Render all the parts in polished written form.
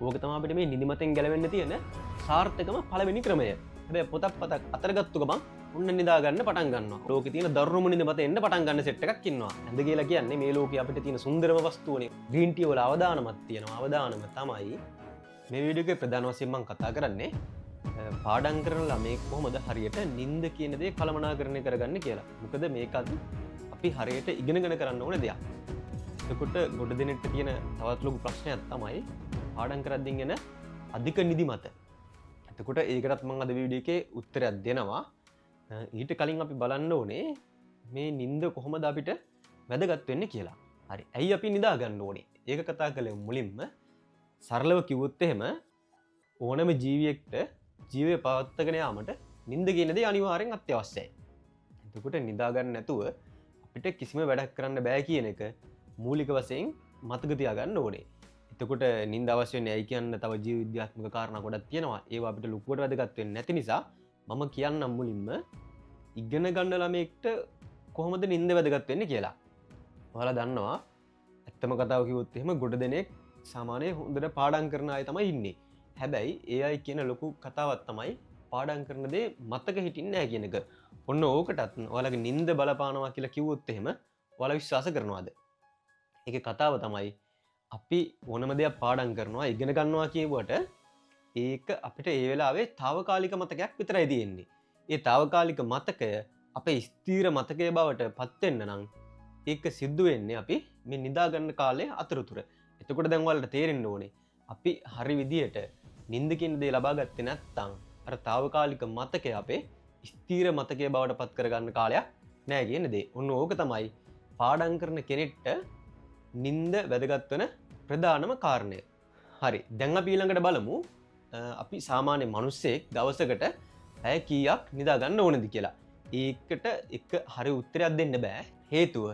ඕක තමයි අපිට මේ නිදිමතෙන් ගැලවෙන්න තියෙන සාර්ථකම පළවෙනි ක්‍රමය. හැබැයි පොතක් පතක් අතර ගත්තු ගමන් ඔන්න නිදා ගන්න පටන් ගන්නවා. ලෝකේ තියෙන දරුණුම නිදිමත එන්න පටන් ගන්න සෙට් එකක් ඉන්නවා. ඇඳ කියලා කියන්නේ මේ ලෝකේ අපිට තියෙන සුන්දරම වස්තුවනේ. ග්‍රීන් ටී වල අවදානමක් තියෙනවා. අවදානම තමයි මේ වීඩියෝ එකේ ප්‍රධාන වශයෙන් මම කතා කරන්නේ පාඩම් කරන ළමයෙක් කොහොමද හරියට නිින්ද කියන දේ කළමනාකරණය කරගන්නේ කියලා. මොකද මේකත් අපි හරියට ඉගෙනගෙන කරන්න ඕන දෙයක්. එතකොට ගොඩ දෙනෙක්ට තියෙන තවත් ලොකු ප්‍රශ්නයක් තමයි පාඩම් කරද්දී එන අධික නිදිමත. එතකොට ඒකටත් මම අද වීඩියෝ එකේ උත්තරයක් දෙනවා. ඊට කලින් අපි බලන්න ඕනේ මේ නිින්ද කොහොමද අපිට වැදගත් වෙන්නේ කියලා. හරි. ඇයි අපි නිදා ගන්න ඕනේ? ඒක කතා කළේ මුලින්ම සරලව කිව්වොත් එහෙම ඕනම ජීවියෙක්ට ජීවය පවත්වාගෙන යාමට නිින්ද කියන දේ අනිවාර්යෙන් අත්‍යවශ්‍යයි. එතකොට නිදා ගන්න නැතුව අපිට කිසිම වැඩක් කරන්න බෑ කියන එක මූලික වශයෙන් මතක තියාගන්න ඕනේ. එතකොට නිින්ද අවශ්‍ය වෙන්නේ ඇයි කියන්න තව ජීව විද්‍යාත්මක කාරණා ගොඩක් තියෙනවා. ඒවා අපිට ලොකුවට වැදගත් වෙන්නේ නැති නිසා මම කියන්නම් මුලින්ම ඉගෙන ගන්න ළමයෙක්ට කොහොමද නිින්ද වැදගත් වෙන්නේ කියලා. ඔයාලා දන්නවා ඇත්තම කතාව කිව්වොත් එහෙම ගොඩ දෙනෙක් සාමාන්‍යයෙන් හොඳට පාඩම් කරන අය තමයි ඉන්නේ. හැබැයි ඒ අය කියන ලොකු කතාවක් තමයි පාඩම් කරන දේ මතක හිටින්නේ නැහැ කියන එක. ඔන්න ඕකටත් ඔයාලගේ නිින්ද බලපානවා කියලා කිව්වොත් එහෙම ඔයාලා විශ්වාස කරනවද? ඒකේ කතාව තමයි අපි ඕනම දෙයක් පාඩම් කරනවා ඉගෙන ගන්නවා කියුවට ඒක අපිට ඒ වෙලාවේ తాවකාලික මතකයක් විතරයි තියෙන්නේ. ඒ తాවකාලික මතකය අපේ ස්ථීර මතකයේ බවට පත් වෙන්න නම් ඒක සිද්ධ වෙන්නේ අපි මේ නිදා ගන්න කාලේ අතරතුර. එතකොට දැන් ඔයාලට තේරෙන්න ඕනේ අපි හරි විදියට නිින්ද කියන දේ ලබා ගත්තේ නැත්නම් අර తాවකාලික මතකය අපේ ස්ථීර මතකයේ බවට පත් කරගන්න කාලයක් නෑ කියන දේ. ඔන්න ඕක තමයි පාඩම් කරන කෙනෙක්ට නිින්ද වැදගත් වෙන ප්‍රධානම කාරණය. හරි. දැන් අපි ඊළඟට බලමු අපි සාමාන්‍ය මිනිස්සෙක් දවසකට පැය කීයක් නිදා ගන්න ඕනද කියලා. ඒකට එක හරි උත්තරයක් දෙන්න බෑ. හේතුව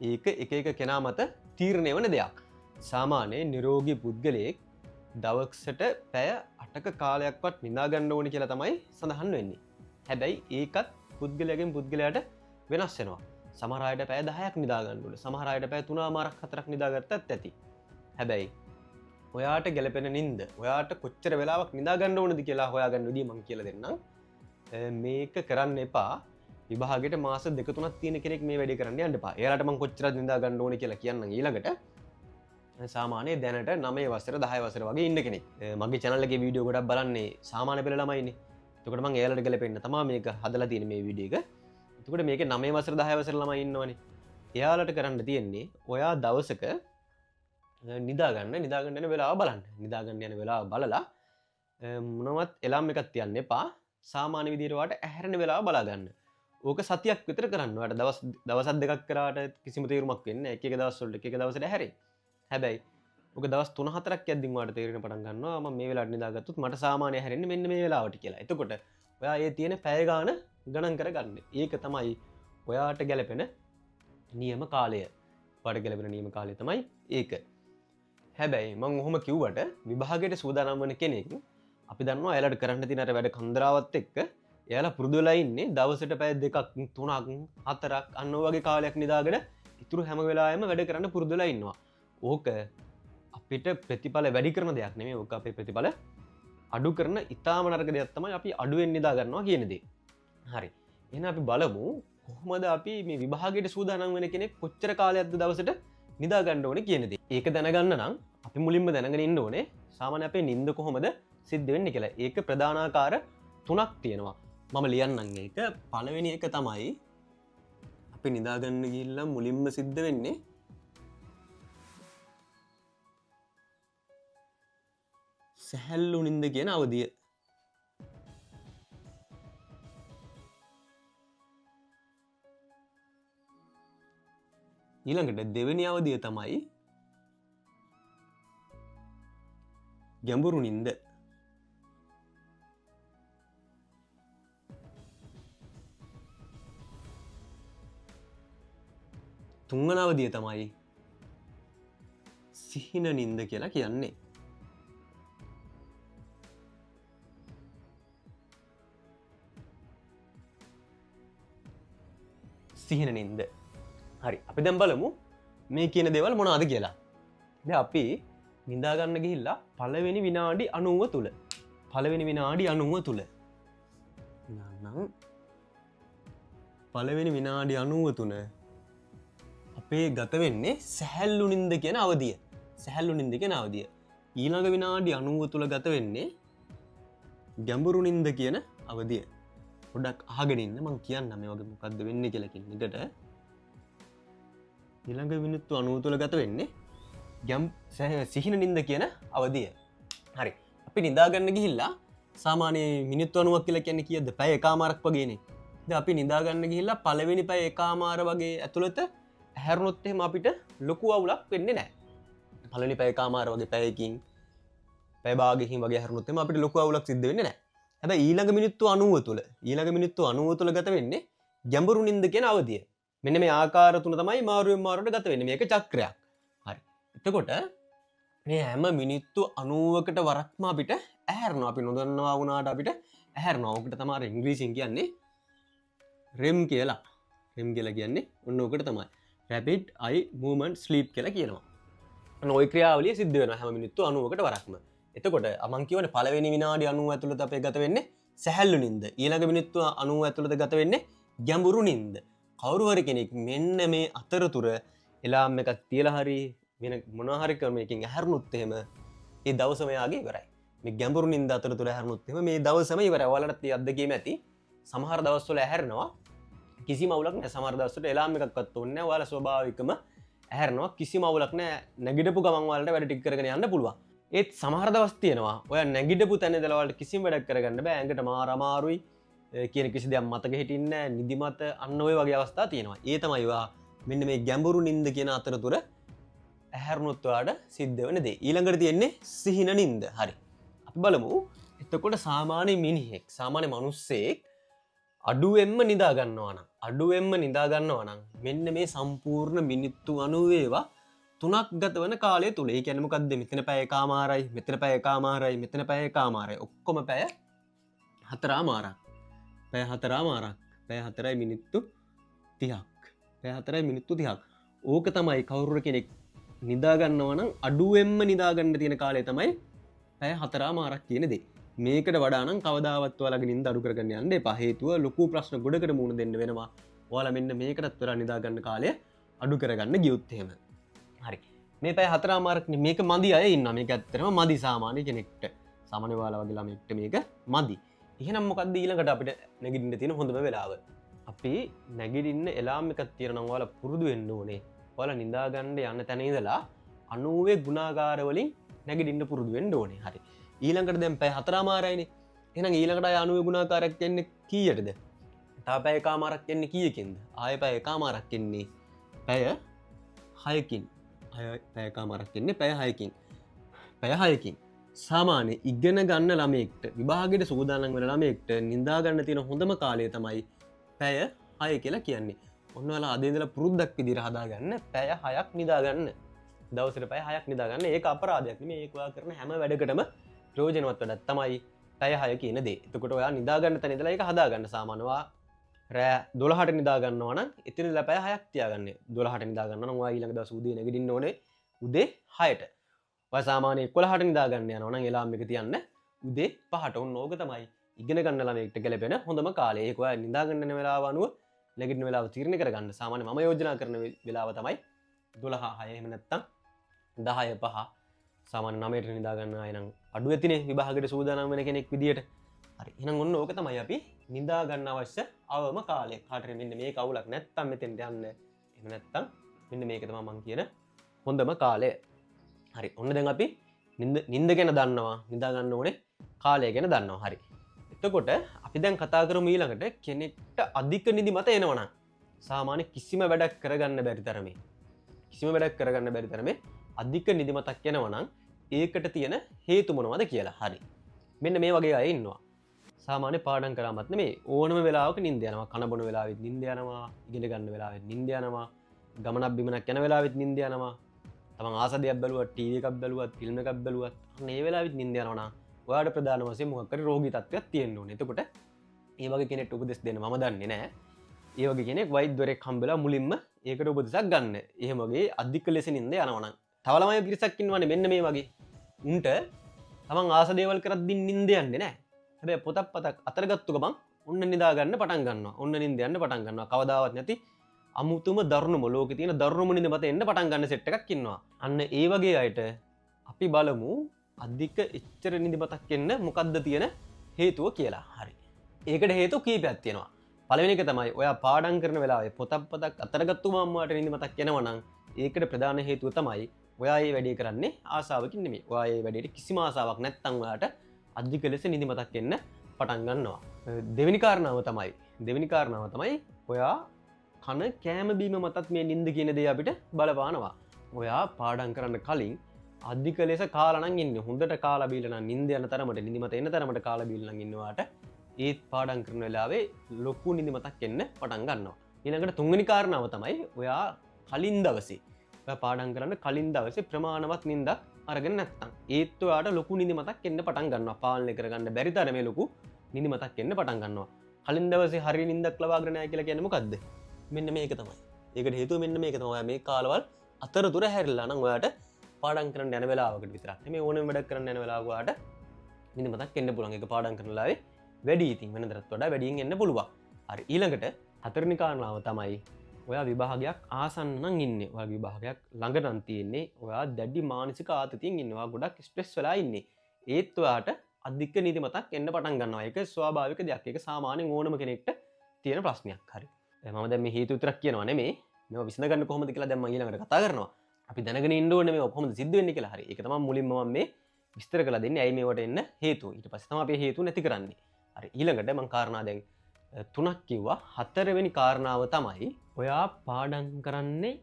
ඒක එක එක කෙනා මත තීරණය වෙන දෙයක්. සාමාන්‍ය නිරෝගී පුද්ගලයෙක් දවසට පැය 8ක කාලයක්වත් නිදා ගන්න ඕනේ කියලා තමයි සඳහන් වෙන්නේ. හැබැයි ඒකත් පුද්ගලයාගෙන් පුද්ගලයාට වෙනස් වෙනවා. සමහර අයට පැය 10ක් නිදා ගන්න ඕනේ. සමහර අයට පැය 3මාරක් 4ක් නිදාගත්තත් ඇති. හැබැයි ඔයාට ගැලපෙන නිින්ද ඔයාට කොච්චර වෙලාවක් නිදා ගන්න ඕනද කියලා හොයාගන්න විදිය මම කියලා දෙන්නම්. මේක කරන්න එපා. විභාගෙට මාස 2-3ක් තියෙන කෙනෙක් මේ වැඩේ කරන්න යන්න එපා. එයාලට මම කොච්චරද නිදා ගන්න ඕනේ කියලා කියන්නම් ඊළඟට. සාමාන්‍ය දැනට 9 වසර 10 වසර වගේ ඉන්න කෙනෙක්. මගේ channel එකේ වීඩියෝ ගොඩක් බලන්නේ සාමාන්‍ය පෙළ ළමයිනේ. එතකොට මම එයාලට ගැලපෙන්න තමයි මේක හදලා තියෙන්නේ මේ වීඩියෝ එක. එතකොට මේකේ 9 වසර 10 වසර ළමයි ඉන්නවනේ. එයාලට කරන්න තියෙන්නේ ඔයා දවසක නිදාගන්න යන වෙලාව බලන්න. නිදාගන්න යන වෙලාව බලලා මොනවත් එලාම් එකක් තියන්න එපා. සාමාන්‍ය විදිහට වාට ඇහැරෙන වෙලාව බලා ගන්න. ඕක සතියක් විතර කරන්න. වාට දවස් දෙකක් කරාට කිසිම තීරමක් වෙන්නේ නැහැ. එක දවස් වලට එක දවසට ඇහැරේ. හැබැයි ඕක දවස් 3-4ක් යද්දිම වාට තේරෙන පටන් ගන්නවා මම මේ වෙලාවට නිදාගත්තොත් මට සාමාන්‍ය ඇහැරෙන්නේ මෙන්න මේ වෙලාවට කියලා. එතකොට ඔයා ඒ තියෙන පැය ගාන ගණන් කරගන්න. ඒක තමයි ඔයාට ගැලපෙන නියම කාලය. ඔයාට ගැලපෙන නියම කාලය තමයි ඒක. හැබැයි මං ඔහොම කිව්වට විභාගයට සූදානම් වන කෙනෙක් අපි දන්නවා එයාලට කරන්න තියෙන අර වැඩ කන්දරාවත් එක්ක එයාලා පුරුදු වෙලා ඉන්නේ දවසට පැය 2ක් 3ක් 4ක් අන්න ඔය වගේ කාලයක් නිදාගෙන ඉතුරු හැම වෙලාවෙම වැඩ කරන්න පුරුදු වෙලා ඉන්නවා. ඕක අපිට ප්‍රතිඵල වැඩි කරන දෙයක් නෙමෙයි. ඕක අපේ ප්‍රතිඵල අඩු කරන ඉතාම නරක දෙයක් තමයි අපි අඩුවෙන් නිදා ගන්නවා කියන දේ. හරි. එහෙනම් අපි බලමු කොහොමද අපි මේ විභාගයට සූදානම් වෙන කෙනෙක් කොච්චර කාලයක්ද දවසට නිදා ගන්න ඕනේ කියන දේ. ඒක දැනගන්න නම් අපි මුලින්ම දැනගෙන ඉන්න ඕනේ සාමාන්‍ය අපේ නිින්ද කොහොමද සිද්ධ වෙන්නේ කියලා. ඒක ප්‍රධානාකාර 3ක් තියෙනවා. මම ලියන්නම් ඒක. පළවෙනි එක තමයි අපි නිදා ගන්න ගිහිල්ලා මුලින්ම සිද්ධ වෙන්නේ සැහැල්ලු නිින්ද කියන අවධිය. ඊළඟට දෙවෙනි අවධිය තමයි ගැඹුරු නිින්ද. තුන්වන අවධිය තමයි සිහින නිින්ද කියලා කියන්නේ. සිහින නිින්ද. හරි. අපි දැන් බලමු මේ කියන දේවල් මොනවද කියලා. දැන් අපි නිදාගන්න ගිහිල්ලා පළවෙනි විනාඩි 90 තුල පළවෙනි විනාඩි 90 තුල නම් පළවෙනි විනාඩි 90 තුන අපේ ගත වෙන්නේ සැහැල්ලු නින්ද කියන අවධිය. සැහැල්ලු නින්ද කියන අවධිය. ඊළඟ විනාඩි 90 තුල ගත වෙන්නේ ගැඹුරු නින්ද කියන අවධිය. පොඩ්ඩක් අහගෙන ඉන්න මම කියන්නම් මේ වගේ මොකද්ද වෙන්නේ කියලා කින්නකට. ඊළඟ මිනිත්තු 90 තුල ගත වෙන්නේ සිහින නින්ද කියන අවධිය. හරි. අපි නිදාගන්න ගිහිල්ලා සාමාන්‍ය මිනිත්තු 90ක් කියලා කියන්නේ කීයද? පැය එකමාරක් වගේනේ. දැන් අපි නිදාගන්න ගිහිල්ලා පළවෙනි පැය එකමාර වගේ ඇතුළත හැරුණොත් එහෙම අපිට ලොකු අවුලක් වෙන්නේ නැහැ. පළවෙනි පැය එකමාර වගේ පැයකින් පැය භාගයකින් වගේ හැරුණොත් එහෙම අපිට ලොකු අවුලක් සිද්ධ වෙන්නේ නැහැ. හැබැයි ඊළඟ මිනිත්තු 90 තුල ගත වෙන්නේ ගැඹුරු නින්ද කියන අවධිය. මෙන්න මේ ආකාර තුන තමයි මාරුවෙන් මාරුවට ගත වෙන්නේ. මේක චක්‍රයක්. හරි. එතකොට මේ හැම මිනිත්තු 90කට වරක්ම අපිට ඇහැරෙනවා. අපි නොදන්නවා වුණාට අපිට ඇහැරෙනවා. ඔකට තමයි ඉංග්‍රීසියෙන් කියන්නේ REM කියලා. REM කියලා කියන්නේ ඔන්න ඔකට තමයි. Rapid Eye Movement Sleep කියලා කියනවා. ඔන්න ওই ක්‍රියාවලිය සිද්ධ වෙනවා හැම මිනිත්තු 90කට වරක්ම. එතකොට මම කියවනේ පළවෙනි විනාඩි 90 ඇතුළත අපේ ගත වෙන්නේ සැහැල්ලු නින්ද. ඊළඟ මිනිත්තු 90 ඇතුළත ගත වෙන්නේ ගැඹුරු නින්ද. කවුරු හරි කෙනෙක් මෙන්න මේ අතරතුර එලාම් එකක් තියලා හරි වෙන මොනවා හරි ක්‍රමයකින් ඇහැරුණොත් එහෙම ඒ දවසම යාගේ ඉවරයි. මේ ගැඹුරු නින්ද අතරතුර ඇහැරුණොත් එහෙම මේ දවසම ඉවරයි. ඔයාලට අත්දැකීම ඇති. සමහර දවස්වල ඇහැරෙනවා කිසිම අවුලක් නැහැ. සමහර දවස්වල එලාම් එකක්වත් ඕනේ නැහැ. ඔයාලා ස්වභාවිකම ඇහැරෙනවා කිසිම අවුලක් නැහැ. නැගිටපු ගමන් ඔයාලට වැඩ ටික කරගෙන යන්න පුළුවන්. ඒත් සමහර දවස් තියෙනවා ඔයා නැගිටපු තැන ඉඳලා ඔයාලට කිසිම වැඩක් කරගන්න බෑ. ඇඟට මාර අමාරුයි. කියන කිසි දෙයක් මතක හිටින්නේ නැහැ. නිදිමත අන්න ඔය වගේ අවස්ථා තියෙනවා. ඒ තමයි ඔයා මෙන්න මේ ගැඹුරු නින්ද කියන අතරතුර ඇහැරුණොත් ඔයාට සිද්ධ වෙන දේ. ඊළඟට තියෙන්නේ සිහින නින්ද. හරි. අපි බලමු. එතකොට සාමාන්‍ය මිනිහෙක්, සාමාන්‍ය මිනිස්සෙක් අඩුවෙන්ම නිදා ගන්නවා නම් මෙන්න මේ සම්පූර්ණ මිනිත්තු 90 ඒවා තුනක් ගත වෙන කාලය තුල. ඒ කියන්නේ මොකද්ද? මෙතන පැය එකමාරයි, මෙතන පැය එකමාරයි, මෙතන පැය එකමාරයි. ඔක්කොම පැය 4මාරක්. පැය 4මාරක්. පැය 4යි මිනිත්තු 30ක්. පැය 4යි මිනිත්තු 30ක්. ඕක තමයි කවුරු කෙනෙක් නිදා ගන්නවා නම් අඩුවෙන්ම නිදා ගන්න තියෙන කාලය තමයි පැය 4මාරක් කියන දේ. මේකට වඩා නම් කවදාවත් ඔයාලගේ නිින්ද අඩු කරගන්න යන්න එපා. හේතුව ලොකු ප්‍රශ්න ගොඩකට මුහුණ දෙන්න වෙනවා. ඔයාලා මෙන්න මේකටත් වඩා නිදා ගන්න කාලය අඩු කරගන්න ගියොත් එහෙම. හරි. මේ පැය 4මාරක් මේක මදි අය ඉන්නවා. මේක ඇත්තටම මදි සාමාන්‍ය කෙනෙක්ට. සාමාන්‍ය ඔයාලා වගේ ළමෙක්ට මේක මදි. එහෙනම් මොකක්ද ඊළඟට අපිට නැගිටින්න තියෙන හොඳම වෙලාව? අපි නැගිටින්න එලාම් එකක් තියෙනවා නම් ඔයාලා පුරුදු වෙන්න ඕනේ. ඔයාලා නිදා ගන්න යන තැන ඉඳලා 90 ගුණාකාර වලින් නැගිටින්න පුරුදු වෙන්න ඕනේ. හරි. ඊළඟට දැන් පැය 4මාරයිනේ. එහෙනම් ඊළඟට ආය 90 ගුණාකාරයක් එන්නේ කීයටද? තව පැය එකමාරක් එන්නේ කීයකින්ද? ආය පැය එකමාරක් එන්නේ පැය 6කින්. පැය එකමාරක් එන්නේ පැය 6කින්. පැය 6කින්. සාමාන්‍ය ඉගෙන ගන්න ළමයෙක්ට, විභාගයට සූදානම් වෙන ළමයෙක්ට නිදා ගන්න තියෙන හොඳම කාලය තමයි පැය 6 කියලා කියන්නේ. ඔන්න ඔයාලා අද ඉඳලා පුරුද්දක් විදිහට හදාගන්න පැය 6ක් නිදා ගන්න. දවසට පැය 6ක් නිදා ගන්න. ඒක අපරාධයක් නෙමෙයි. ඒක ඔයා කරන හැම වැඩකටම ප්‍රයෝජනවත් වැඩක් තමයි පැය 6 කියන දේ. එතකොට ඔයා නිදා ගන්න තැන ඉඳලා ඒක හදාගන්න. සාමාන්‍යව රෑ 12ට නිදා ගන්නවා නම් එතන ඉඳලා පැය 6ක් තියාගන්න. 12ට නිදා ගන්නවා නම් ඔයා ඊළඟ දවස් උදේ නැගිටින්න ඕනේ උදේ 6ට. ඔය සාමාන්‍ය 11ට නිදා ගන්න යනවා නම් එලාම් එක තියන්න උදේ 5ට. ඔන්න ඕක තමයි ඉගෙන ගන්න ළමයෙක්ට ගැලපෙන හොඳම කාලය. ඒක ඔයා නිදා ගන්න වෙලාව අනුව නැගිටින වෙලාව තීරණය කරගන්න. සාමාන්‍ය මම යෝජනා කරන වෙලාව තමයි 12:06 එහෙම නැත්නම් 10:05. සාමාන්‍ය 9ට නිදා ගන්න අය නම් අඩු ඇතිනේ විභාගයට සූදානම් වෙන කෙනෙක් විදියට. හරි. එහෙනම් ඔන්න ඕක තමයි අපි නිදා ගන්න අවශ්‍ය අවම කාලය. කාටරි මෙන්න මේක අවුලක් නැත්තම් මෙතෙන්ට යන්න. එහෙම නැත්තම් මෙන්න මේක තමයි මම කියන හොඳම කාලය. හරි. ඔන්න දැන් අපි නිින්ද ගැන දන්නවා. නිදා ගන්න ඕනේ කාලය ගැන දන්නවා. හරි. එතකොට අපි දැන් කතා කරමු ඊළඟට කෙනෙක්ට අධික නිදිමත එනවනම් සාමාන්‍ය කිසිම වැඩක් කරගන්න බැරි තරමේ අධික නිදිමතක් එනවනම් ඒකට තියෙන හේතු මොනවද කියලා. හරි. මෙන්න මේ වගේ අය ඉන්නවා. සාමාන්‍ය පාඩම් කරාමත් නෙමෙයි ඕනම වෙලාවක නිින්ද යනවා. කන බොන වෙලාවෙත් නිින්ද යනවා. ඉගෙන ගන්න වෙලාවෙත් නිින්ද යනවා. ගමනක් බිමනක් යන වෙලාවෙත් නිින්ද යනවා. තමන් ආස දෙයක් බැලුවත්, ටීවී එකක් බැලුවත්, ෆිල්ම් එකක් බැලුවත් අන්න ඒ වෙලාවෙත් නිින්ද යනවා නම් ඔයාලට ප්‍රධාන වශයෙන් මොකක් හරි රෝගී තත්ත්වයක් තියෙන්න ඕනේ. එතකොට ඒ වගේ කෙනෙක්ට උපදෙස් දෙන්න මම දන්නේ නැහැ. ඒ වගේ කෙනෙක් වෛද්‍යවරයෙක් හම්බෙලා මුලින්ම ඒකට උපදෙසක් ගන්න. එහෙම වගේ අධික ලෙස නිින්ද යනවා නම් තවලමයි පිරිසක් ඉන්නවනේ මෙන්න මේ වගේ. උන්ට තමන් ආස දේවල් කරද්දී නිින්ද යන්නේ නැහැ. හැබැයි පොතක් පතක් අතර ගත්තු ගමන් ඔන්න නිදා ගන්න පටන් ගන්නවා. ඔන්න නිින්ද යන්න පටන් ගන්නවා. කවදාවත් නැති අමුතුම දරුණුම ලෝකේ තියෙන දරුණුම නිින්ද මත එන්න පටන් ගන්න සෙට් එකක් ඉන්නවා. අන්න ඒ වගේ අයට අපි බලමු අධික එච්චර නිදි මතක් එන්න මොකද්ද තියෙන හේතුව කියලා. හරි. ඒකට හේතු කීපයක් තියෙනවා. පළවෙනි එක තමයි ඔයා පාඩම් කරන වෙලාවේ පොතක් පතක් අතර ගත්තු මාම්මාට නිදි මතක් එනවා නම් ඒකට ප්‍රධාන හේතුව තමයි ඔයා ඒ වැඩේ කරන්නේ ආසාවකින් නෙමෙයි. ඔයා ඒ වැඩේට කිසිම ආසාවක් නැත්නම් ඔයාට අධික ලෙස නිදි මතක් එන්න පටන් ගන්නවා. දෙවෙනි කාරණාව තමයි ඔයා කන කෑම බීම මතත් මේ නිින්ද කියන දේ අපිට බලපානවා. ඔයා පාඩම් කරන්න කලින් අධික ලෙස කාලා නම් ඉන්නේ. හොඳට කාලා බීලා නම් නිින්ද යන තරමට නිදි මත එන තරමට කාලා බීලා නම් ඉන්නවාට ඒත් පාඩම් කරන වෙලාවේ ලොකු නිදි මතක් එන්න පටන් ගන්නවා. ඊළඟට තුන්වෙනි කාරණාව තමයි ඔයා කලින් දවසේ ඔයා පාඩම් කරන්න කලින් දවසේ ප්‍රමාණවත් නිින්දක් අරගෙන නැත්තම් ඒත් ඔයාට ලොකු නිදි මතක් එන්න පටන් ගන්නවා. පාලනය කරගන්න බැරි තරමේ ලොකු නිදි මතක් එන්න පටන් ගන්නවා. කලින් දවසේ හරිය නිින්දක් ලබාගෙන නැහැ කියලා කියන්නේ මොකද්ද? මෙන්න මේක තමයි. ඒකට හේතුව මෙන්න මේක තමයි. ඔයා මේ කාලවල අතරතුර හැරිලා නම් ඔයාට පාඩම් කරන්න යන වෙලාවකට විතරක් නෙමෙයි ඕනෙම වැඩක් කරන්න යන වෙලාවක ඔයාට නිදි මතක් එන්න පුළුවන්. ඒක පාඩම් කරන වෙලාවේ වැඩි ඉතින් වෙනදටත් වඩා වැඩියෙන් එන්න පුළුවන්. හරි. ඊළඟට හතරවෙනි කාරණාව තමයි ඔයා විභාගයක් ආසන්න නම් ඉන්නේ. ඔයා විභාගයක් ළඟ නම් තියෙන්නේ. ඔයා දැඩි මානසික ආතතියෙන් ඉන්නේ. ඔයා ගොඩක් ස්ට්‍රෙස් වෙලා ඉන්නේ. ඒත් ඔයාට අධික නිදි මතක් එන්න පටන් ගන්නවා. ඒක ස්වාභාවික දෙයක්. ඒක සාමාන්‍යයෙන් ඕනම කෙනෙක්ට තියෙන ප්‍රශ්නයක්. හරි. මම දැන් මේ හේතු විතරක් කියනවා නෙමෙයි. මේවා විසඳගන්න කොහොමද කියලා දැන් මම ඊළඟට කතා කරනවා. අපි දැනගෙන ඉන්න ඕනේ මේවා කොහොමද සිද්ධ වෙන්නේ කියලා. හරි. ඒක තමයි මුලින්ම මම මේ විස්තර කරලා දෙන්නේ. ඇයි මේවට එන්න හේතුව. ඊට පස්සේ තමයි අපි හේතු නැති කරන්නේ. හරි. ඊළඟට මම කාරණා දැන් තුනක් කිව්වා. හතරවෙනි කාරණාව තමයි ඔයා පාඩම් කරන්නේ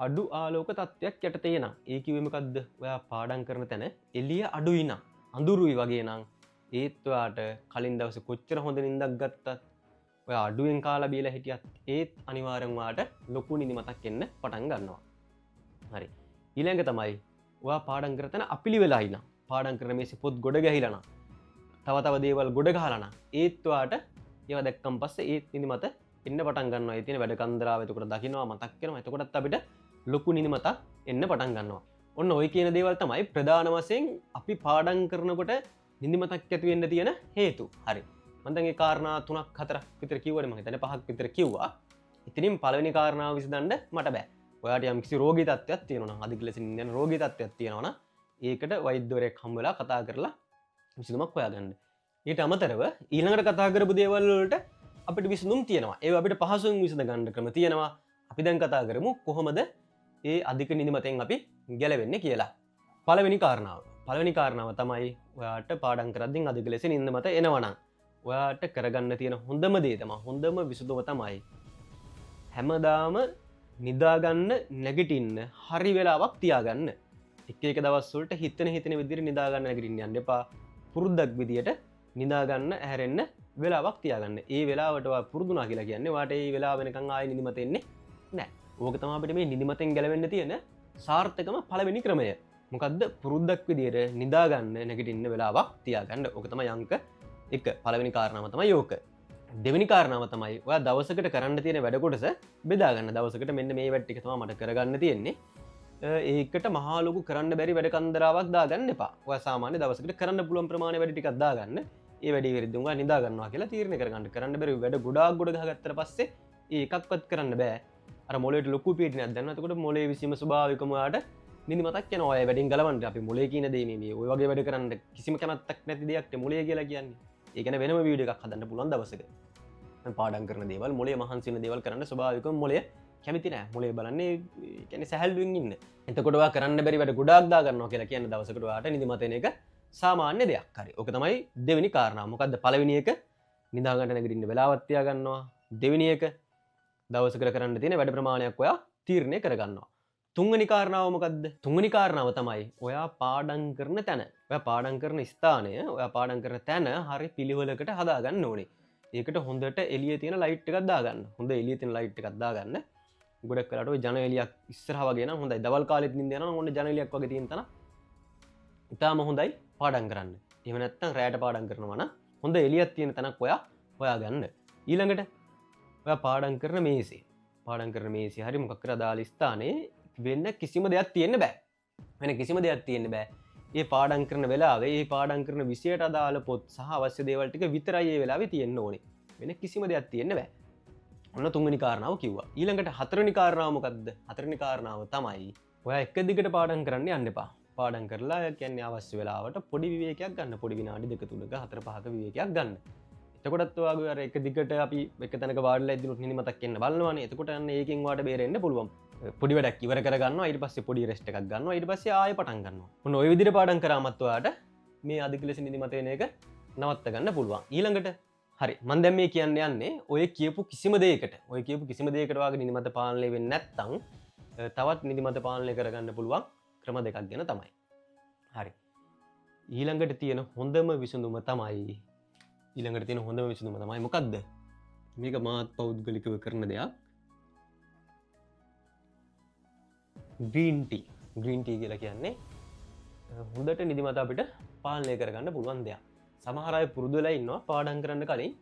අඩු ආලෝක තත්ත්වයක් යටතේ නම්. ඒ කිව්වේ මොකද්ද? ඔයා පාඩම් කරන තැන එළිය අඩුයි නම්, අඳුරුයි වගේ නම් ඒත් ඔයාට කලින් දවසේ කොච්චර හොඳ නිින්දක් ගත්තත් ඔය අඩුවෙන් කාලා බීලා හිටියත් ඒත් අනිවාර්යෙන් ඔයාට ලොකු නිදි මතක් එන්න පටන් ගන්නවා. හරි. ඊළඟ තමයි ඔයා පාඩම් කරතන අපිලිවෙලා ඉන්න. පාඩම් කරන මේසෙ පොත් ගොඩ ගැහිලා නම්, තව දේවල් ගොඩ ගහලා නම් ඒත් ඔයාට ඒවා දැක්කන් පස්සේ ඒත් නිදි මත එන්න පටන් ගන්නවා. ඒ තියෙන වැඩ කන්දරාව එතකොට දකින්නවා මතක් වෙනවා. එතකොටත් අපිට ලොකු නිදි මතක් එන්න පටන් ගන්නවා. ඔන්න ඔය කියන දේවල් තමයි ප්‍රධාන වශයෙන් අපි පාඩම් කරනකොට නිදි මතක් ඇති වෙන්න තියෙන හේතු. හරි. මම දැන් ඒ කාරණා 3ක් 4ක් විතර කිව්වනේ. මම හිතන්නේ 5ක් විතර කිව්වා. ඉතින් පළවෙනි කාරණාව විසඳන්න මට බෑ. ඔයාට යම් කිසි රෝගී තත්ත්වයක් තියෙනවා නම්, අධික ලෙසින් යන රෝගී තත්ත්වයක් තියෙනවා නම් ඒකට වෛද්‍යවරයෙක් හම් වෙලා කතා කරලා විසඳුමක් හොයාගන්න. ඊට අමතරව ඊළඟට කතා කරපු දේවල් වලට අපිට විසඳුම් තියෙනවා. ඒව අපිට පහසුවෙන් විසඳ ගන්න ක්‍රම තියෙනවා. අපි දැන් කතා කරමු කොහොමද ඒ අධික නිදි මතෙන් අපි ගැලවෙන්නේ කියලා. පළවෙනි කාරණාව තමයි ඔයාට පාඩම් කරද්දී අධික ලෙස නිින්ද මත එනවා නම් ඔයාට කරගන්න තියෙන හොඳම දේ තමයි, හොඳම විසඳුම තමයි හැමදාම නිදාගන්න නැගිටින්න හරි වෙලාවක් තියාගන්න. එක දවස් වලට හිතන විදිහට නිදාගන්න නැගිටින්න යන්න එපා. පුරුද්දක් විදියට නිදාගන්න ඇහැරෙන්න වෙලාවක් තියාගන්න. ඒ වෙලාවට ඔයා පුරුදුනා කියලා කියන්නේ ඔයාට ඒ වෙලාව වෙනකන් ආයෙ නිදිමත එන්නේ නැහැ. ඕක තමයි අපිට මේ නිදිමතෙන් ගැලවෙන්න තියෙන සාර්ථකම පළවෙනි ක්‍රමය. මොකද්ද? පුරුද්දක් විදියට නිදාගන්න නැගිටින්න වෙලාවක් තියාගන්න. ඕක තමයි අංක 1. පළවෙනි කාරණාව තමයි ඕක. දෙවෙනි කාරණාව තමයි ඔයා දවසකට කරන්න තියෙන වැඩ කොටස බෙදාගන්න. දවසකට මෙන්න මේ වැඩ ටික තමයි මට කරගන්න තියෙන්නේ. ඒකට මහා ලොකු කරන්න බැරි වැඩ කන්දරාවක් දාගන්න එපා. ඔයා සාමාන්‍ය දවසකට කරන්න පුළුවන් ප්‍රමාණය වැඩ ටිකක් දාගන්න. ඒ වැඩේ විරුද්ධව ඔයා නිදා ගන්නවා කියලා තීරණය කරගන්න. කරන්න බැරි වැඩ ගොඩාක් ගොඩ ගහගත්තට පස්සේ ඒකක්වත් කරන්න බෑ. අර මොලේට ලොකු පීඩනයක් දැනෙනවා. එතකොට මොලේ විසීම ස්වභාවිකම ඔයාට නිදි මතක් වෙනවා. ඔය වැඩෙන් ගලවන්න අපි මොලේ කියන දේ මේ ඔය වගේ වැඩ කරන්න කිසිම කැමැත්තක් නැති දෙයක් නේ මොලේ කියලා කියන්නේ. ඒ කියන්නේ වෙනම වීඩියෝ එකක් හදන්න පුළුවන් දවසක. මම පාඩම් කරන දේවල්, මොලේ මහන්සි වෙන දේවල් කරන්න ස්වභාවිකවම මොලේ කැමති නෑ. මොලේ බලන්නේ කියන්නේ සැහැල්ලුවෙන් ඉන්න. එතකොට ඔයා කරන්න බැරි වැඩ ගොඩාක් දා ගන්නවා කියලා කියන්නේ දවසකට ඔයාට නිදි මත එන එක සාමාන්‍ය දෙයක්. හරි. ඔක තමයි දෙවෙනි කාරණාව. මොකද්ද? පළවෙනි එක නිදා ගන්න නැගිටින්න වෙලාවක් තියා ගන්නවා. දෙවෙනි එක දවසකට කරන්න තියෙන වැඩ ප්‍රමාණයක් ඔයා තීරණය කරගන්නවා. තුන්වෙනි කාරණාව මොකද්ද? තුන්වෙනි කාරණාව තමයි ඔයා පාඩම් කරන තැන. ඔයා පාඩම් කරන ස්ථානය, ඔයා පාඩම් කරන තැන හරි පිළිවෙලකට හදාගන්න ඕනේ. ඒකට හොඳට එළියේ තියෙන ලයිට් එකක් දාගන්න. හොඳ එළියේ තියෙන ලයිට් එකක් දාගන්න. ගොඩක් වෙලාට ඔය ජන එළියක් ඉස්සරහා වගේ නම් හොඳයි. දවල් කාලෙත් නිින්ද යනවා නම් ඔන්න ජන එළියක් වගේ තියෙන තැන ඉතාලම හොඳයි පාඩම් කරන්න. එහෙම නැත්නම් රැයට පාඩම් කරනවා නම් හොඳ එළියක් තියෙන තැනක් ඔයා හොයාගන්න. ඊළඟට ඔයා පාඩම් කරන මේසේ හරි මොකක් කරලා දාලා ස්ථානේ වෙන්න කිසිම දෙයක් තියෙන්න බෑ. වෙන කිසිම දෙයක් තියෙන්න බෑ. ඒ පාඩම් කරන වෙලාවේ ඒ පාඩම් කරන විෂයට අදාළ පොත් සහ අවශ්‍ය දේවල් ටික විතරයි ඒ වෙලාවේ තියෙන්න ඕනේ. වෙන කිසිම දෙයක් තියෙන්න බෑ. ඔන්න තුන්වෙනි කාරණාව කිව්වා. ඊළඟට හතරවෙනි කාරණාව මොකද්ද? හතරවෙනි කාරණාව තමයි ඔයා එක දිගට පාඩම් කරන්න යන්න එපා. පාඩම් කරලා කියන්නේ අවශ්‍ය වෙලාවට පොඩි විවේකයක් ගන්න. පොඩි විනාඩි 2 3ක 4 5ක විවේකයක් ගන්න. එතකොටත් ඔයාගේ අර එක දිගට අපි එක තැනක වාඩිලා ඉඳිනුත් නිදිමතක් එන්න බලනවානේ. එතකොට අන්න ඒකෙන් වාට බේරෙන්න පුළුවන්. පොඩි වැඩක් ඉවර කරගන්නවා. ඊට පස්සේ පොඩි රෙස්ට් එකක් ගන්නවා. ඊට පස්සේ ආයෙ පටන් ගන්නවා. ඔන්න ওই විදිහට පාඩම් කරාමත් ඔයාට මේ අධික ලෙස නිදිමත එන එක නවත්ත ගන්න පුළුවන්. ඊළඟට හරි මම දැන් මේ කියන්න යන්නේ ඔය කියපු කිසිම දෙයකට වාගේ නිදිමත පාලනය වෙන්නේ නැත්නම් තවත් නිදිමත පාලනය කරගන්න පුළුවන් ක්‍රම දෙකක් ගැන තමයි. හරි. ඊළඟට තියෙන හොඳම විසඳුම තමයි මොකද්ද? මේක මාත් පෞද්ගලිකව කරන දෙයක්. ග්‍රීන් ටී කියලා කියන්නේ හොඳට නිදිමත අපිට පාලනය කරගන්න පුළුවන් දෙයක්. සමහර අය පුරුදු වෙලා ඉන්නවා පාඩම් කරන්න කලින්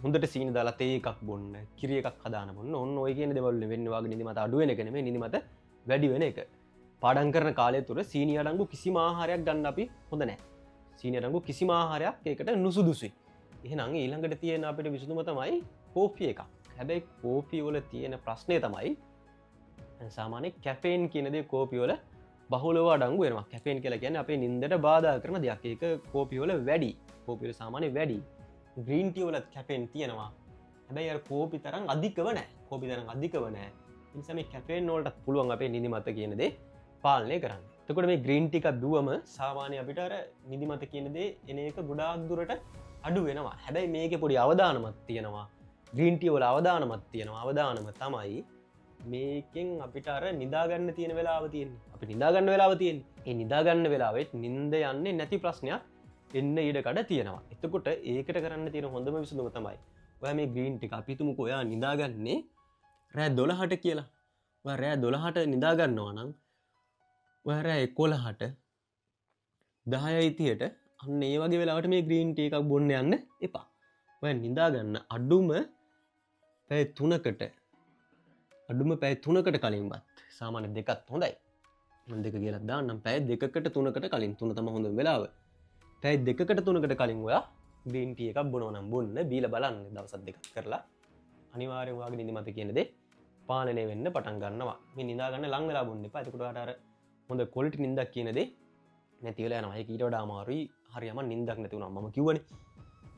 හොඳට සීනි දාලා තේ එකක් බොන්න, කිරි එකක් හදාන බොන්න. ඔන්න ඔය කියන දේවල් වෙන්නේ වාගේ නිදිමත අඩු වෙන එක නෙමෙයි නිදිමත වැඩි වෙන එක. පාඩම් කරන කාලය තුර සීනි අඩංගු කිසිම ආහාරයක් ගන්න අපි හොඳ නැහැ. සීනි අඩංගු කිසිම ආහාරයක් ඒකට නුසුදුසුයි. එහෙනම් ඊළඟට තියෙන අපිට විසඳුම තමයි කෝපි එකක්. හැබැයි කෝපි වල තියෙන ප්‍රශ්නේ තමයි සාමාන්‍ය කැෆේන් කියන දේ කෝපි වල බහුලව අඩංගු වෙනවා. කැෆේන් කියලා කියන්නේ අපේ නින්දට බාධා කරන දෙයක්. ඒක කෝපි වල වැඩි. කෝපි වල සාමාන්‍ය වැඩි. ග්‍රීන් ටී වලත් කැෆේන් තියෙනවා. හැබැයි අර කෝපි තරම් අධිකව නැහැ. ඒ නිසා මේ කැෆේන් වලටත් පුළුවන් අපේ නිදිමත කියන දේ පාලනය කරන්න. එතකොට මේ ග්‍රීන් ටී එකක් දුවම සාමාන්‍ය අපිට අර නිදිමත කියන දේ එන එක ගොඩාක් දුරට අඩු වෙනවා. හැබැයි මේකේ පොඩි අවදානමක් තියෙනවා. ග්‍රීන් ටී වල අවදානමක් තියෙනවා. අවදානම තමයි මේකෙන් අපිට අර නිදාගන්න තියෙන වෙලාව තියෙන්නේ. අපි නිදාගන්න වෙලාව තියෙන්නේ. ඒ නිදාගන්න වෙලාවෙත් නිින්ද යන්නේ නැති ප්‍රශ්නයක් එන්න ඉඩ කඩ තියෙනවා. එතකොට ඒකට කරන්න තියෙන හොඳම විසඳුම තමයි ඔයා මේ ග්‍රීන් ටී එක අපි හිතමුකෝ ඔයා නිදාගන්නේ රෑ 12ට කියලා. ඔයා රෑ 12ට නිදාගන්නවා නම් ඔයා රෑ 11ට 10:30ට අන්න ඒ වගේ වෙලාවට මේ ග්‍රීන් ටී එකක් බොන්න යන්න එපා. ඔයා නිදාගන්න අඩුම පැය 3කට කලින්වත් සාමාන්‍ය දෙකත් හොඳයි. මම දෙක කියලා දාන්නම්. පැය 2කට 3කට කලින් 3 තමයි හොඳ වෙලාව. පැය 2කට 3කට කලින් ඔයා ග්‍රීන් ටී එකක් බොනවා නම් බොන්න බීලා බලන්න දවස් දෙකක් කරලා අනිවාර්යෙන් ඔයාගේ නිදිමත කියන දේ පාලනය වෙන්න පටන් ගන්නවා. මේ නිදා ගන්න ලඟ වෙලා බොන්න එපා. එතකොට ඔයාට අර හොඳ ක්වොලිටි නිින්දක් කියන දේ නැති වෙලා යනවා. ඒක ඊට වඩා අමාරුයි. හරියම නිින්දක් නැති වුණා. මම කියවනේ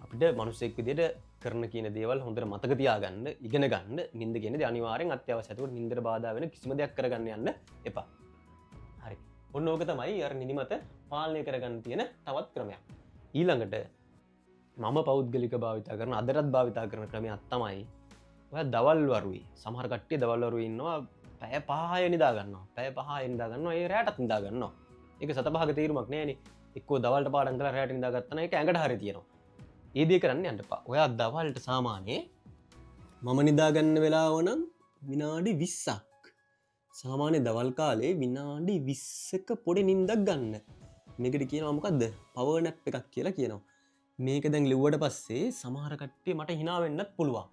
අපිට මිනිස්සෙක් විදිහට කරන කියන දේවල් හොඳට මතක තියාගන්න, ඉගෙන ගන්න නිින්ද කියන දේ අනිවාර්යෙන් අත්‍යවශ්‍යයි. ඒකට නිින්දට බාධා වෙන කිසිම දෙයක් කරගන්න යන්න එපා. හරි. ඔන්න ඕක තමයි අර නිදිමත පාලනය කරගන්න තියෙන තවත් ක්‍රමයක්. ඊළඟට මම පෞද්ගලික භාවිතා කරන අදටත් භාවිතා කරන ක්‍රමයක් තමයි ඔයා දවල් වරුවේ සමහර කට්ටිය දවල් වරුවේ ඉන්නවා පැය 5 නිදා ගන්නවා. පැය 5 නිදා ගන්නවා. ඒ රැටත් නිදා ගන්නවා. ඒක සතපහක තීරුමක් නෑනේ. එක්කෝ දවල්ට පාඩම් කරලා රැට නිදා ගත්තා නම් ඒක ඇඟට හරිය තියෙනවා. ඒ දේ කරන්න යන්න එපා. ඔයා දවල්ට සාමාන්‍යයෙන් මම නිදා ගන්න වෙලාව නම් විනාඩි 20ක්. සාමාන්‍ය දවල් කාලේ විනාඩි 20ක පොඩි නිින්දක් ගන්න. මේකට කියනවා මොකද්ද? පවර් නැප් එකක් කියලා කියනවා. මේක දැන් ලිව්වට පස්සේ සමහර කට්ටිය මට hina වෙන්නත් පුළුවන්.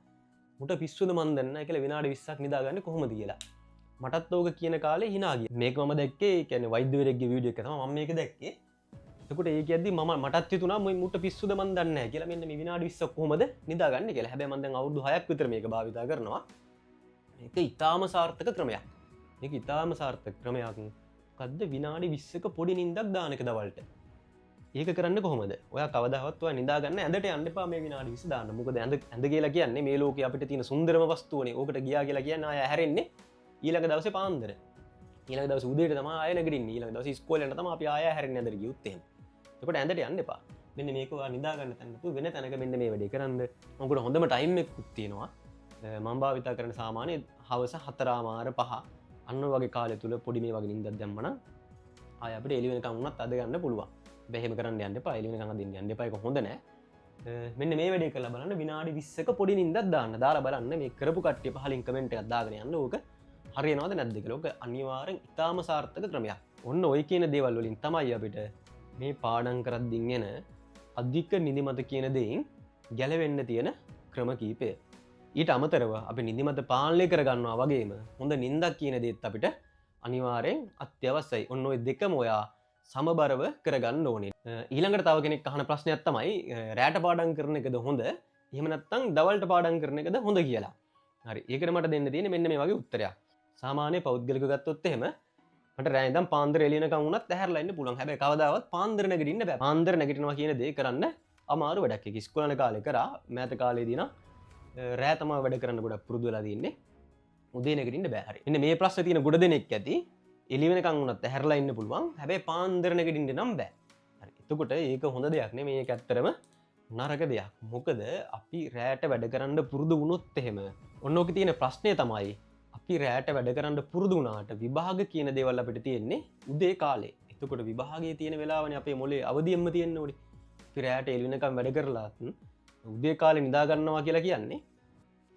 මුට පිස්සුද මන් දන්නේ නැහැ කියලා විනාඩි 20ක් නිදාගන්නේ කොහොමද කියලා. මටත් ඕක කියන කාලේ hina ගියා. මේක මම දැක්කේ කියන්නේ වෛද්‍යවරයෙක්ගේ වීඩියෝ එක තමයි මම මේක දැක්කේ. එතකොට ඒ කියද්දි මටත් හිතුණා මුට පිස්සුද මන් දන්නේ නැහැ කියලා. මෙන්න මේ විනාඩි 20ක් කොහොමද නිදාගන්නේ කියලා. හැබැයි මම දැන් අවුරුදු 6ක් විතර මේක භාවිතා කරනවා. මේක ඊටාම සාර්ථක ක්‍රමයක්. මොකද්ද විනාඩි 20ක පොඩි නිින්දක් දාන එක දවල්ට. ඒක කරන්න කොහොමද? ඔයා කවදාවත් ඔයා නිදාගන්න ඇඳට යන්න එපා මේ විනාඩි 20 දාන්න. මොකද ඇඳ කියලා කියන්නේ මේ ලෝකේ අපිට තියෙන සුන්දරම වස්තුවනේ. ඕකට ගියා කියලා කියන්නේ ආය හැරෙන්නේ ඊළඟ දවසේ පාන්දර. ඊළඟ දවසේ උදේට තමයි ආය නැගිටින්නේ. ඊළඟ දවසේ ඉස්කෝලේ යන තමයි අපි ආය හැරෙන්නේ ඇඳට ගියොත් එහෙම. එතකොට ඇඳට යන්න එපා. මෙන්න මේක ඔයා නිදාගන්න තැන නැතුව වෙන තැනක මෙන්න මේ වැඩේ කරන්න. මොකද හොඳම ටයිම් එකකුත් තියෙනවා. මම භාවිතා කරන සාමාන්‍ය හවස 4:00 5 අන්න වගේ කාලය තුල පොඩි මේ වගේ නිින්දක් දැම්මනම් ආය අපිට එළි වෙනකම් වුණත් අද ගන්න පුළුවන්. බැහැම කරන්න යන්න එපා. එළි වෙනකම් අදින්න යන්න එපා. ඒක හොඳ නෑ. මෙන්න මේ වැඩේ කරලා බලන්න විනාඩි 20ක පොඩි නිින්දක් දාන්න. දාලා බලන්න මේ කරපු කට්ටිය පහලින් කමෙන්ට් එකක් දාගෙන යන්න. ඕක හරියනවද නැද්ද කියලා. ඕක අනිවාර්යෙන් ඉතාම සාර්ථක ක්‍රමයක්. ඔන්න ඔය කියන දේවල් වලින් තමයි අපිට මේ පාඩම් කරද්දින් එන අධික නිදිමත කියන දෙයින් ගැලවෙන්න තියෙන ක්‍රම කීපය. ඊට අමතරව අපි නිදිමත පාලනය කරගන්නවා වගේම හොඳ නිින්දක් කියන දේත් අපිට අනිවාර්යෙන් අත්‍යවශ්‍යයි. ඔන්න ඔය දෙකම ඔයා සමබරව කරගන්න ඕනේ. ඊළඟට තව කෙනෙක් අහන ප්‍රශ්නයක් තමයි රැට පාඩම් කරන එකද හොඳ? එහෙම නැත්නම් දවල්ට පාඩම් කරන එකද හොඳ කියලා. හරි. ඒකට මට දෙන්න තියෙන්නේ මෙන්න මේ වගේ උත්තරයක්. සාමාන්‍ය පෞද්ගලිකව ගත්තොත් එහෙම මට රෑ ඉඳන් පාන්දර එළියනකම් වුණත් ඇහැරලා ඉන්න පුළුවන්. හැබැයි කවදාවත් පාන්දර නැගිටින්න බෑ. පාන්දර නැගිටිනවා කියන දේ කරන්න අමාරු වැඩක්. ඒක ඉස්කෝලේ යන කාලේ කරා. මෑත කාලේදී නම් රෑ තමයි වැඩ කරන්න ගොඩක් පුරුදු වෙලා තියෙන්නේ. උදේ නැගිටින්න බෑ. හරි. මෙන්න මේ ප්‍රශ්නේ තියෙන ගොඩ දෙනෙක් ඇති. එළිය වෙනකම් වුණත් ඇහැරලා ඉන්න පුළුවන්. හැබැයි පාන්දර නැගිටින්න නම් බෑ. හරි. එතකොට ඒක හොඳ දෙයක් නෙමෙයි. මේක ඇත්තටම නරක දෙයක්. මොකද අපි රෑට වැඩ කරන්න පුරුදු වුණොත් එහෙම ඔන්න ඔක තියෙන ප්‍රශ්නය තමයි අපි රෑට වැඩ කරන්න පුරුදු වුණාට විභාග කියන දේවල් අපිට තියෙන්නේ උදේ කාලේ. එතකොට විභාගයේ තියෙන වෙලාවනේ අපේ මොලේ අවදියෙන්ම තියෙන්න ඕනේ. අපි රෑට එළි වෙනකම් වැඩ කරලා උදේ කාලේ නිදා ගන්නවා කියලා කියන්නේ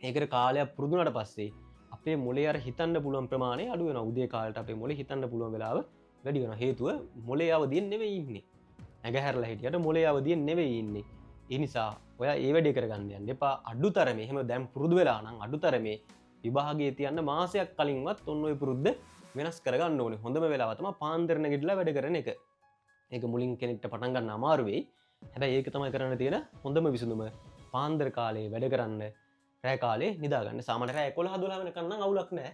ඒකට කාලයක් පුරුදු වුණාට පස්සේ අපේ මොලේ අර හිතන්න පුළුවන් ප්‍රමාණය අඩු වෙනවා. උදේ කාලේට අපේ මොලේ හිතන්න පුළුවන් වෙලාව වැඩි වෙනවා. හේතුව මොලේ අවදියෙන් නෙවෙයි ඉන්නේ. ඇඟ හැරලා හිටියට මොලේ අවදියෙන් නෙවෙයි ඉන්නේ. ඒ නිසා ඔයා ඒ වැඩේ කරගන්න යන්න එපා. අඩුතරමේ එහෙම දැන් පුරුදු වෙලා නම් අඩුතරමේ විභාගයේ තියන්න මාසයක් කලින්වත් ඔන්න ඔය පුරුද්ද වෙනස් කරගන්න ඕනේ. හොඳම වෙලාව තමයි පාන්දර නැගිටලා වැඩ කරන එක. ඒක මුලින් කෙනෙක්ට පටන් ගන්න අමාරු වෙයි. හැබැයි ඒක තමයි කරන්න තියෙන හොඳම විසඳුම. පාන්දර කාලේ වැඩ කරන්න, රෑ කාලේ නිදා ගන්න. සාමාන්‍ය රෑ 11 12 වෙනකන් නම් අවුලක් නැහැ.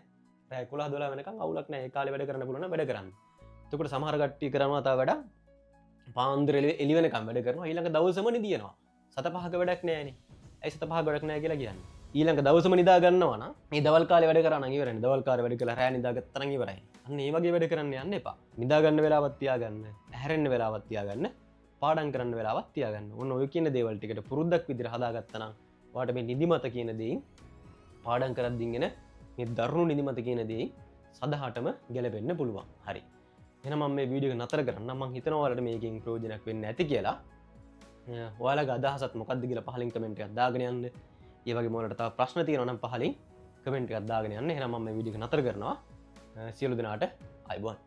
රෑ 11 12 වෙනකන් අවුලක් නැහැ. ඒ කාලේ වැඩ කරන්න පුළුවන් නම් වැඩ කරන්න. එතකොට සමහර කට්ටිය කරනවා තව වැඩ පාන්දර එළි වෙනකන් වැඩ කරනවා. ඊළඟ දවසම නිදිනවා. සත පහක වැඩක් නෑනේ. ඇයි සත පහක වැඩක් නෑ කියලා කියන්නේ? ඊළඟ දවසම නිදා ගන්නවා නම් මේ දවල් කාලේ වැඩ කරා නම් ඉවරයි. දවල් කාලේ වැඩ කළා රෑ නිදාගත්තා නම් ඉවරයි. අන්න ඒ වගේ වැඩ කරන්න යන්න එපා. නිදා ගන්න වෙලාවක් තියාගන්න, ඇහැරෙන්න වෙලාවක් තියාගන්න, පාඩම් කරන්න වෙලාවක් තියාගන්න. ඔන්න ඔය කියන දේවල් ටිකට පුරුද්දක් විදිහට හදාගත්තා නම් ඔයාලට මේ නිදිමත කියන දේෙන් පාඩම් කරද්දී එන මේ දරුණු නිදිමත කියන දේෙන් සදහටම ගැලපෙන්න පුළුවන්. හරි. එහෙනම් මම මේ වීඩියෝ එක නතර කරන්නම්. මම හිතනවා ඔයාලට මේකෙන් ප්‍රයෝජනයක් වෙන්න ඇති කියලා. ඔයාලගේ අදහසත් මොකක්ද කියලා පහලින් කමෙන්ට් එකක් දාගෙන යන්න. ඒ වගේම ඔයාලට තව ප්‍රශ්න තියෙනවා නම් පහලින් කමෙන්ට් එකක් දාගෙන යන්න. එහෙනම් මම මේ වීඩියෝ එක නතර කරනවා. සියලු දෙනාට අයබෝන්.